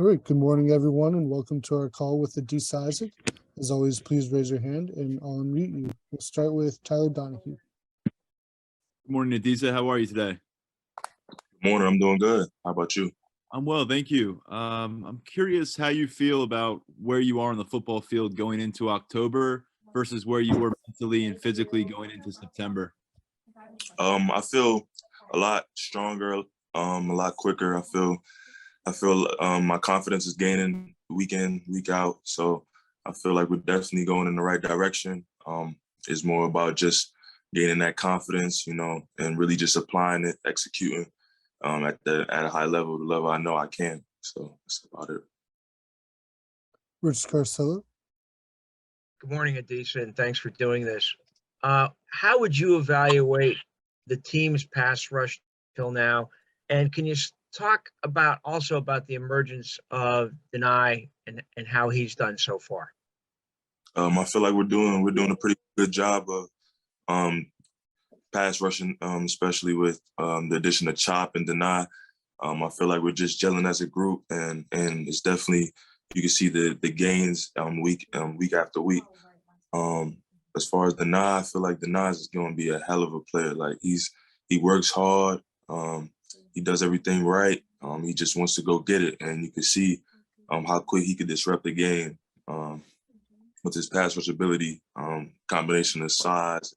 right, good morning, everyone, and welcome to our call with Adisa Isaac. As always, please raise your hand and I'll unmute you. We'll start with Tyler Donahue. Good morning, Adisa. How are you today? Good morning. I'm doing good. How about you? I'm well, thank you. I'm curious how you feel about where you are on the football field going into October versus where you were mentally and physically going into September. I feel a lot stronger, a lot quicker. I feel my confidence is gaining week in, week out. So I feel like we're definitely going in the right direction. It's more about just gaining that confidence, and really just applying it, executing at a high level, the level I know I can. So that's about it. Rich Scarcella. Good morning, Adisa, and thanks for doing this. How would you evaluate the team's pass rush till now? And can you talk also about the emergence of Dani and how he's done so far? I feel like we're doing a pretty good job of pass rushing, especially with the addition of Chop and Dani. I feel like we're just gelling as a group, and it's definitely, you can see the gains week after week. As far as Dani, I feel like Dani is going to be a hell of a player. Like he works hard, he does everything right. He just wants to go get it, and you can see how quick he could disrupt the game with his pass rush ability, combination of size,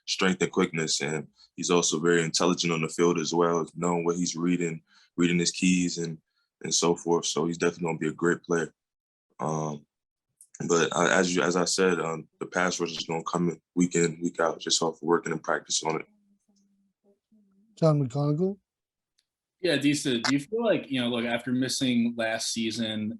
strength, and quickness. And he's also very intelligent on the field as well, knowing what he's reading his keys and so forth. So he's definitely going to be a great player. But as I said, the pass rush is going to come in, week out, just off working and practice on it. John McGonigal. Yeah, Adisa, do you feel like, look, after missing last season,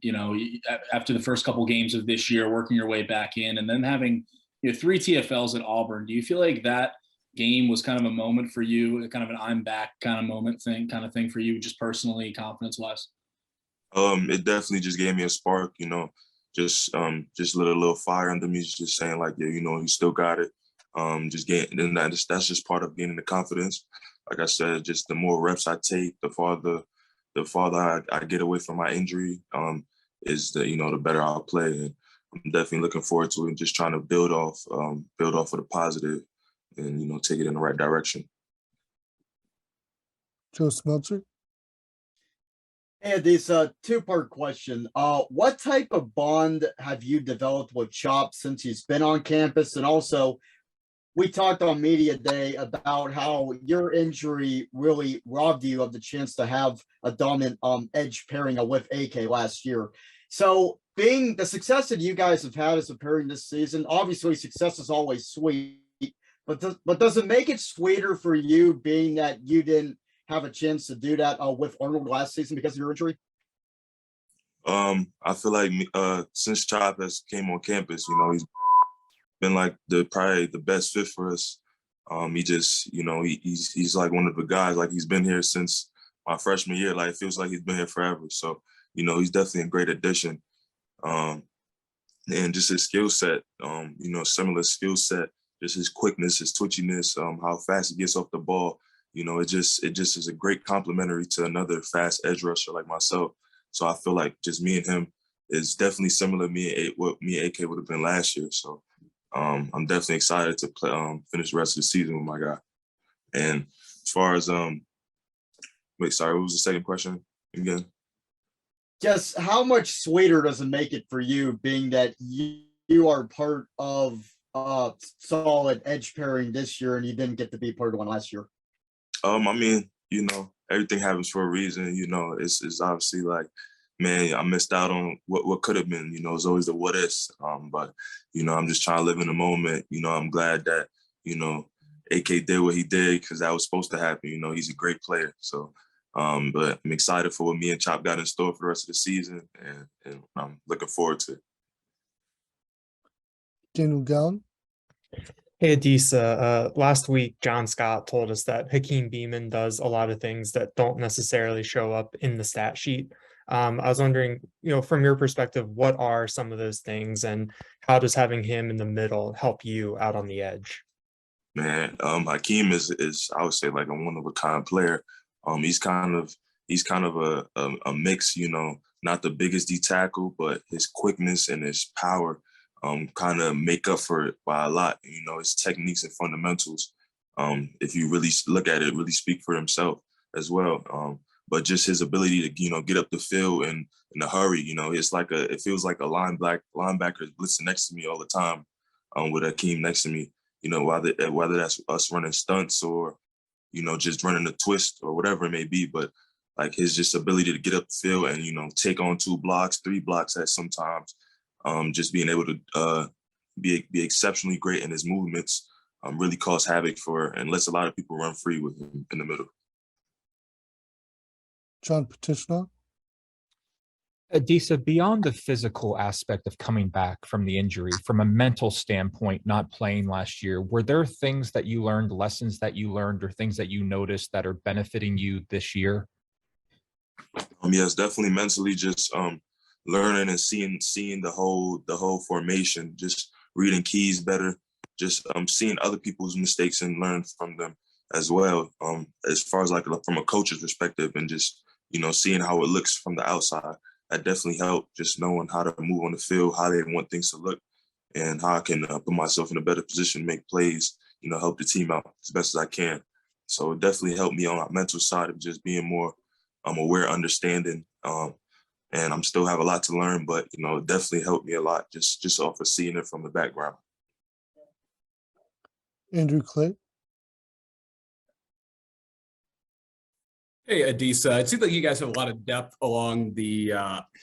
after the first couple games of this year, working your way back in and then having 3 TFLs at Auburn, do you feel like that game was kind of a moment for you, kind of an I'm back kind of thing for you, just personally, confidence-wise? It definitely just gave me a spark, just lit a little fire under me, just saying like, yeah, you still got it. And that's just part of gaining the confidence. Like I said, just the more reps I take, the farther I get away from my injury, is the better I'll play. And I'm definitely looking forward to it and just trying to build off of the positive and, take it in the right direction. Joe Smeltzer. Hey, this two-part question. What type of bond have you developed with Chop since he's been on campus? And also, we talked on Media Day about how your injury really robbed you of the chance to have a dominant edge pairing with AK last year. So being the success that you guys have had as a pairing this season, obviously success is always sweet, but does it make it sweeter for you being that you didn't have a chance to do that with Arnold last season because of your injury? I feel like since Chop has came on campus, he's been like probably the best fit for us. He just, he's like one of the guys, like he's been here since my freshman year. Like it feels like he's been here forever. So, he's definitely a great addition. And just his skill set, similar skill set, just his quickness, his twitchiness, how fast he gets off the ball. It just is a great complementary to another fast edge rusher like myself. So I feel like just me and him is definitely similar to what me and AK would have been last year. So I'm definitely excited to play, finish the rest of the season with my guy. And as far as wait, sorry, what was the second question again? Just how much sweeter does it make it for you, being that you are part of solid edge pairing this year and you didn't get to be part of one last year? I mean, everything happens for a reason. It's obviously like, man, I missed out on what could have been. It's always the what ifs. But I'm just trying to live in the moment. I'm glad that AK did what he did because that was supposed to happen. He's a great player. So, but I'm excited for what me and Chop got in store for the rest of the season, and I'm looking forward to it. Daniel Gallen. Hey, Adisa, last week, John Scott told us that Hakeem Beamon does a lot of things that don't necessarily show up in the stat sheet. I was wondering, from your perspective, what are some of those things and how does having him in the middle help you out on the edge? Man, Hakeem is I would say like a one-of-a-kind player. He's kind of he's kind of a mix, you know, not the biggest D tackle, but his quickness and his power kind of make up for it by a lot. You know, his techniques and fundamentals, if you really look at it, really speak for himself as well. But just his ability to, you know, get up the field and in a hurry, you know, it feels like a linebacker is blitzing next to me all the time, with Akeem next to me, you know, whether that's us running stunts or, you know, just running a twist or whatever it may be. But like his just ability to get up the field and, you know, take on 2 blocks, 3 blocks at sometimes, just being able to be exceptionally great in his movements, really cause havoc and lets a lot of people run free with him in the middle. John Petitioner. Adisa, beyond the physical aspect of coming back from the injury, from a mental standpoint, not playing last year, were there things that you learned, lessons that you learned, or things that you noticed that are benefiting you this year? Yes, definitely mentally, just learning and seeing the whole formation, just reading keys better, just seeing other people's mistakes and learn from them as well. As far as like from a coach's perspective, and just, you know, seeing how it looks from the outside, that definitely helped. Just knowing how to move on the field, how they want things to look, and how I can put myself in a better position to make plays, you know, help the team out as best as I can. So it definitely helped me on my mental side of just being more aware, understanding, and I'm still have a lot to learn, but, you know, it definitely helped me a lot just off of seeing it from the background. Andrew Clay. Hey, Adisa, it seems like you guys have a lot of depth along the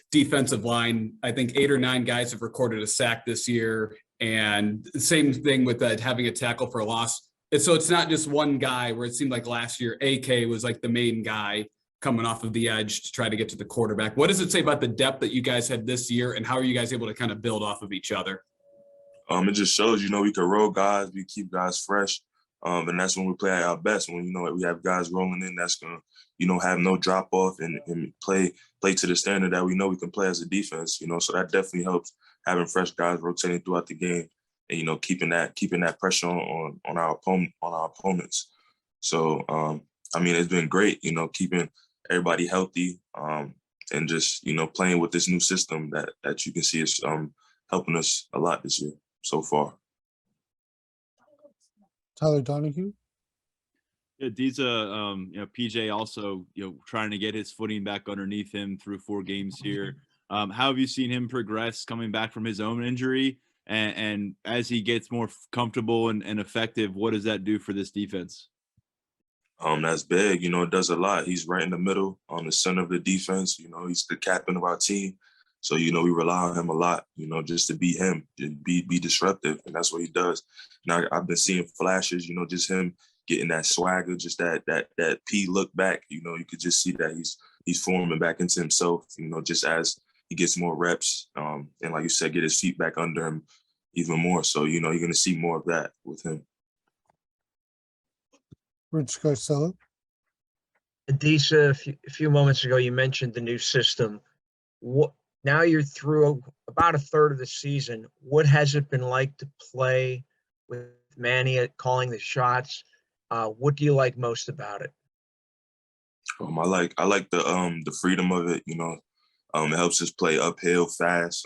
defensive line. I think 8 or 9 guys have recorded a sack this year, and the same thing with having a tackle for a loss. And so it's not just one guy, where it seemed like last year AK was like the main guy coming off of the edge to try to get to the quarterback. What does it say about the depth that you guys had this year, and how are you guys able to kind of build off of each other? It just shows, you know, we can roll guys, we keep guys fresh. And that's when we play at our best, when, you know, we have guys rolling in that's going to, you know, have no drop off and play to the standard that we know we can play as a defense, you know. So that definitely helps, having fresh guys rotating throughout the game and, you know, keeping that pressure on our opponents. So, I mean, it's been great, you know, keeping everybody healthy, and just, you know, playing with this new system that you can see is helping us a lot this year so far. Tyler Donahue. Yeah, Diza, you know, PJ also, you know, trying to get his footing back underneath him through 4 games here. How have you seen him progress coming back from his own injury? And as he gets more comfortable and effective, what does that do for this defense? That's big. You know, it does a lot. He's right in the middle, on the center of the defense. You know, he's the captain of our team. So, you know, we rely on him a lot, you know, just to be him, and be disruptive. And that's what he does. Now, I've been seeing flashes, you know, just him getting that swagger, just that P look back. You know, you could just see that he's forming back into himself, you know, just as he gets more reps. And like you said, get his feet back under him even more. So, you know, you're going to see more of that with him. Rich Garcella. Adisa, a few moments ago, you mentioned the new system. Now you're through about a third of the season. What has it been like to play with Manny calling the shots? What do you like most about it? I like the freedom of it. You know, it helps us play uphill fast.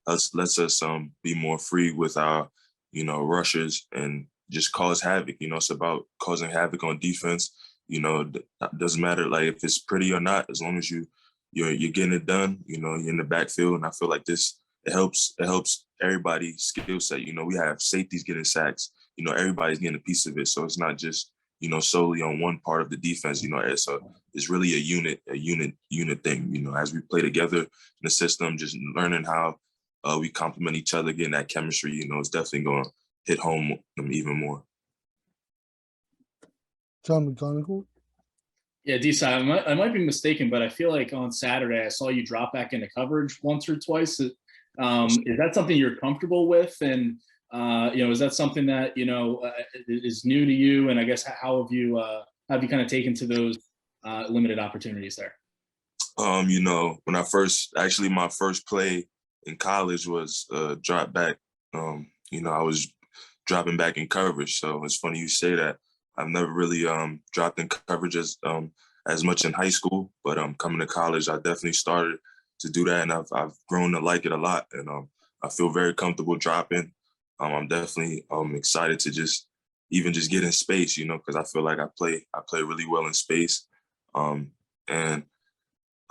Lets us be more free with our, you know, rushes and just cause havoc. You know, it's about causing havoc on defense. You know, it doesn't matter like if it's pretty or not, as long as you're getting it done. You know, you're in the backfield, and I feel like it helps everybody's skill set. You know, we have safeties getting sacks. You know, everybody's getting a piece of it, so it's not just, you know, solely on one part of the defense. You know, it's really a unit thing. You know, as we play together in the system, just learning how we complement each other, getting that chemistry. You know, it's definitely going to hit home even more. John McGonigal. Yeah, Disa, I might be mistaken, but I feel like on Saturday I saw you drop back into coverage once or twice. Is that something you're comfortable with? And you know, is that something that, you know, is new to you? And I guess how have you kind of taken to those limited opportunities there? You know, when my first play in college was drop back. You know, I was dropping back in coverage. So it's funny you say that. I've never really dropped in coverage as as much in high school, but coming to college, I definitely started to do that, and I've grown to like it a lot, and I feel very comfortable dropping. I'm definitely excited to just get in space, because I feel like I play really well in space, and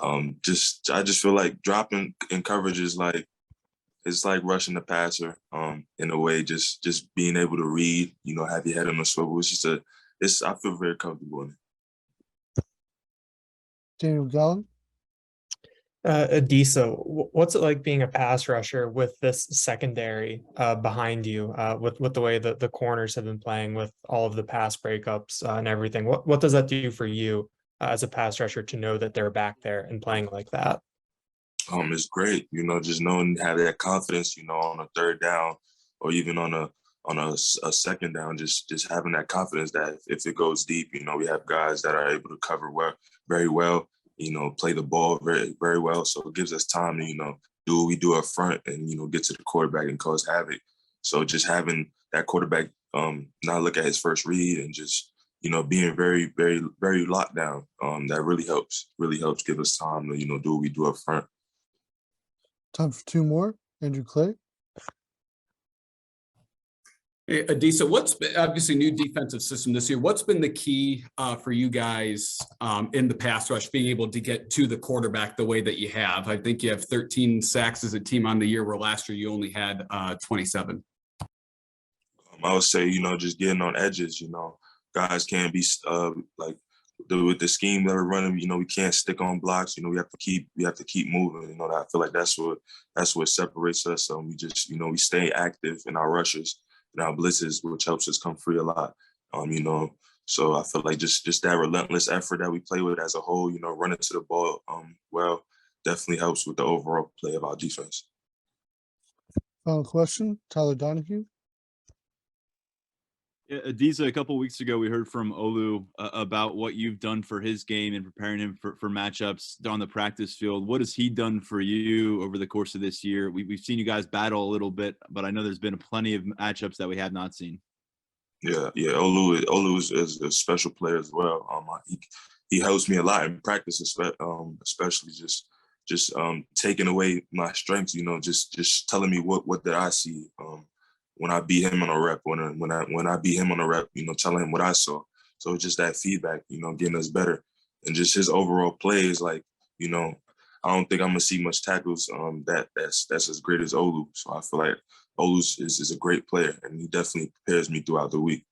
I just feel like dropping in coverage is like, it's like rushing the passer in a way, just being able to read, have your head on the swivel. I feel very comfortable in it. Daniel Gallen. Adisa, what's it like being a pass rusher with this secondary behind you, with the way that the corners have been playing with all of the pass breakups and everything? What does that do for you as a pass rusher to know that they're back there and playing like that? It's great, just knowing, have that confidence, on a third down or even on a second down, just having that confidence that if it goes deep, we have guys that are able to cover very well, play the ball very, very well. So it gives us time to, do what we do up front and, get to the quarterback and cause havoc. So just having that quarterback not look at his first read and just, being very, very, very locked down, that really helps give us time to, do what we do up front. Time for two more. Andrew Clay. Hey, Adisa, what's been, obviously new defensive system this year? What's been the key for you guys in the pass rush, being able to get to the quarterback the way that you have? I think you have 13 sacks as a team on the year, where last year you only had 27. I would say, just getting on edges. Guys can't be with the scheme that we're running. We can't stick on blocks. We have to keep moving. I feel like that's what separates us. We just, we stay active in our rushes and our blitzes, which helps us come free a lot. So I feel like just that relentless effort that we play with as a whole, running to the ball, well, definitely helps with the overall play of our defense. Final question, Tyler Donahue. Yeah, Adisa, a couple of weeks ago, we heard from Olu about what you've done for his game and preparing him for matchups on the practice field. What has he done for you over the course of this year? We've seen you guys battle a little bit, but I know there's been plenty of matchups that we have not seen. Yeah. Olu is a special player as well. He helps me a lot in practice, especially just taking away my strengths. Just telling me what did I see. When I beat him on a rep, when I beat him on a rep, telling him what I saw. So just that feedback, getting us better. And just his overall play is like, I don't think I'm gonna see much tackles that's as great as Olu. So I feel like Olu is a great player, and he definitely prepares me throughout the week.